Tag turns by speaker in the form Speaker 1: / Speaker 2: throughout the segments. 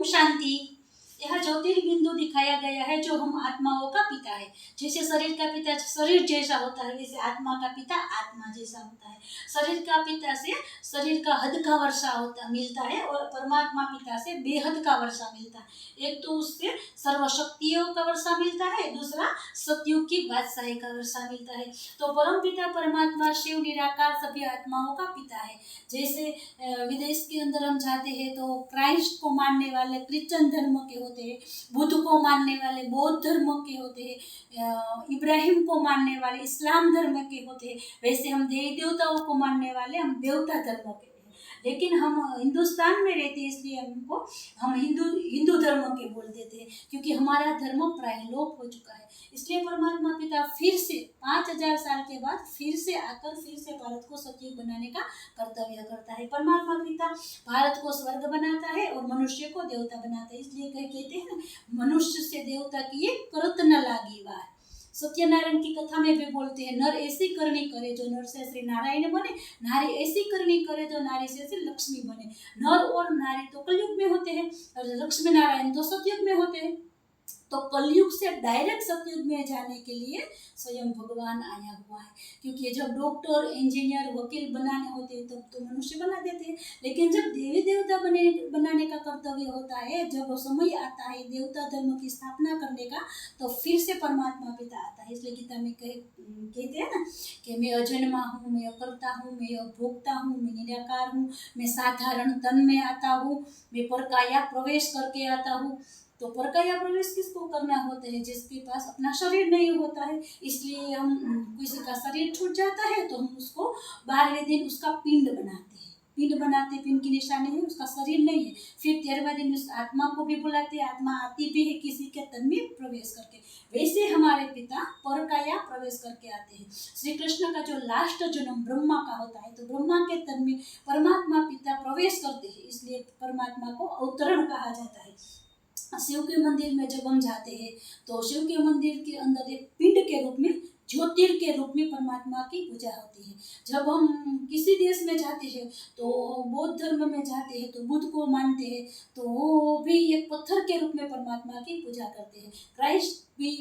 Speaker 1: शांति। यह ज्योतिर्बिंदु दिखाया गया है जो हम आत्माओं का पिता है। जैसे शरीर का पिता शरीर जैसा होता है, वैसे आत्मा का पिता आत्मा जैसा होता है। शरीर का पिता से शरीर का हद का वर्षा मिलता है और परमात्मा पिता से बेहद का वर्षा मिलता है। एक तो उससे सर्वशक्तियों का वर्षा मिलता है, दूसरा सतयुग की बादशाही का वर्षा मिलता है। तो परम पिता परमात्मा शिव निराकार सभी आत्माओं का पिता है। जैसे विदेश के अंदर हम जाते हैं तो क्राइस्ट को मानने वाले क्रिश्चियन धर्म के होते हैं, बुद्ध को मानने वाले बौद्ध धर्म के होते हैं, इब्राहिम को मानने वाले इस्लाम धर्म के होते हैं। वैसे हम देवी देवताओं को मानने वाले हम देवता धर्म के हैं। लेकिन हम हिंदुस्तान में रहते हैं, इसलिए हम हिंदू धर्म के बोल देते हैं, क्योंकि हमारा धर्म प्राय लोप हो चुका है। इसलिए परमात्मा पिता फिर से 5000 साल के बाद फिर से आकर फिर से भारत को सतयुग बनाने का कर्तव्य करता है। परमात्मा पिता भारत को स्वर्ग बनाता है और मनुष्य को देवता बनाता है। इसलिए कहते हैं ना, मनुष्य से देवता की ये करत न लागी बात। सत्यनारायण की कथा में भी बोलते हैं, नर ऐसी करनी करे जो नर से श्री नारायण बने, नारी ऐसी करनी करे जो नारी से श्री लक्ष्मी बने। नर और नारी तो कलयुग में होते हैं और लक्ष्मी नारायण तो सतयुग में होते हैं। तो कलयुग से डायरेक्ट सतयुग में जाने के लिए स्वयं भगवान आया हुआ है। क्योंकि जब डॉक्टर इंजीनियर वकील बनाने होते हैं तब तो मनुष्य बना देते हैं, लेकिन जब देवी देवता बनाने का कर्तव्य होता है, जब समय आता है देवता धर्म की स्थापना करने का, तो फिर से परमात्मा पिता आता है। इसलिए गीता में कहते हैं ना कि मैं अजन्मा हूँ, मैं अकर्ता हूँ, मैं अभोक्ता हूँ, मैं निराकार हूँ, मैं साधारण तन में आता हूँ, मैं परकाया प्रवेश करके आता हूँ। तो परकाया प्रवेश किसको करना होता है? जिसके पास अपना शरीर नहीं होता है। इसलिए हम किसी का शरीर छूट जाता है तो हम उसको 12वें दिन उसका पिंड बनाते हैं। पिंड की निशानी है, उसका शरीर नहीं है। फिर 13वें दिन उस आत्मा को भी बुलाते हैं, आत्मा आती भी है किसी के तन में प्रवेश करके। वैसे हमारे पिता परकाया प्रवेश करके आते हैं। श्री कृष्ण का जो लास्ट जन्म ब्रह्मा का होता है, तो ब्रह्मा के तन में परमात्मा पिता प्रवेश करते हैं, इसलिए परमात्मा को अवतरण कहा जाता है। शिव के मंदिर में जब हम जाते हैं तो शिव के मंदिर के अंदर एक पिंड के रूप में, ज्योतिर के रूप में परमात्मा की पूजा होती है। जब हम किसी देश में जाते हैं तो बौद्ध धर्म में जाते हैं तो बुद्ध को मानते हैं, तो वो भी एक पत्थर के रूप में परमात्मा की पूजा करते हैं। क्राइस्ट भी,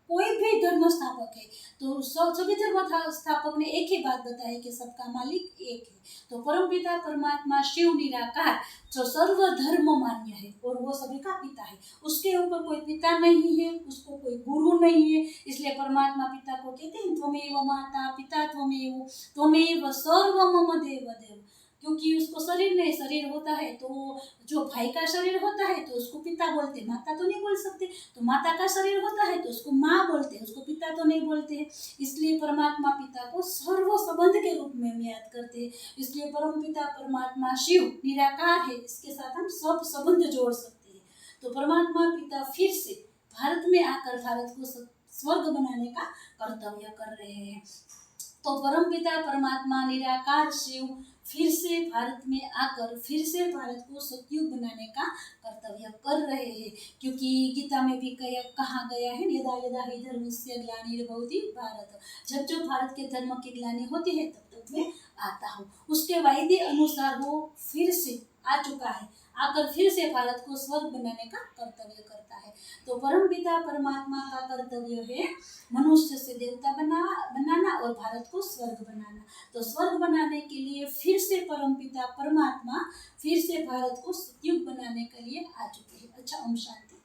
Speaker 1: कोई भी धर्म स्थापक है तो सभी धर्म स्थापक ने एक ही बात बताई कि सबका मालिक एक है। तो परम पिता परमात्मा शिव निराकार जो सर्व धर्म मान्य है और वो सभी का पिता है। उसके ऊपर कोई पिता नहीं है, उसको कोई गुरु नहीं है। इसलिए परमात्मा पिता को कहते हैं त्वमेव माता पिता त्वमेव सर्व मम देव देव। क्योंकि उसको शरीर नहीं, शरीर होता है तो जो भाई का शरीर होता है तो उसको पिता बोलते, माता तो नहीं बोल सकते। तो माता का शरीर होता है तो उसको माँ बोलते, उसको पिता तो नहीं बोलते हैं। इसलिए परमात्मा पिता को सर्व संबंध के रूप में हम याद करते हैं। इसलिए परम पिता परमात्मा शिव निराकार है, इसके साथ हम सब संबंध जोड़ सकते हैं। तो परमात्मा पिता फिर से भारत में आकर भारत को स्वर्ग बनाने का कर्तव्य कर रहे हैं। तो परम पिता परमात्मा निराकार शिव फिर से भारत में आकर फिर से भारत को सतयुग बनाने का कर्तव्य कर रहे हैं। क्योंकि गीता में भी कहा गया है, यदा यदा हि धर्मस्य ग्लानिर्भवति भारत, जब जब भारत के धर्म की ग्लानि होती है तब तब मैं आता हूँ। उसके वायदे अनुसार वो फिर से आ चुका है, आकर फिर से भारत को स्वर्ग बनाने का कर्तव्य करता है। तो परम पिता परमात्मा का कर्तव्य है मनुष्य से देवता बनाना और भारत को स्वर्ग बनाना। तो स्वर्ग बनाने के लिए फिर से परम पिता परमात्मा फिर से भारत को सतयुग बनाने के लिए आ चुके हैं। अच्छा, ओम शांति।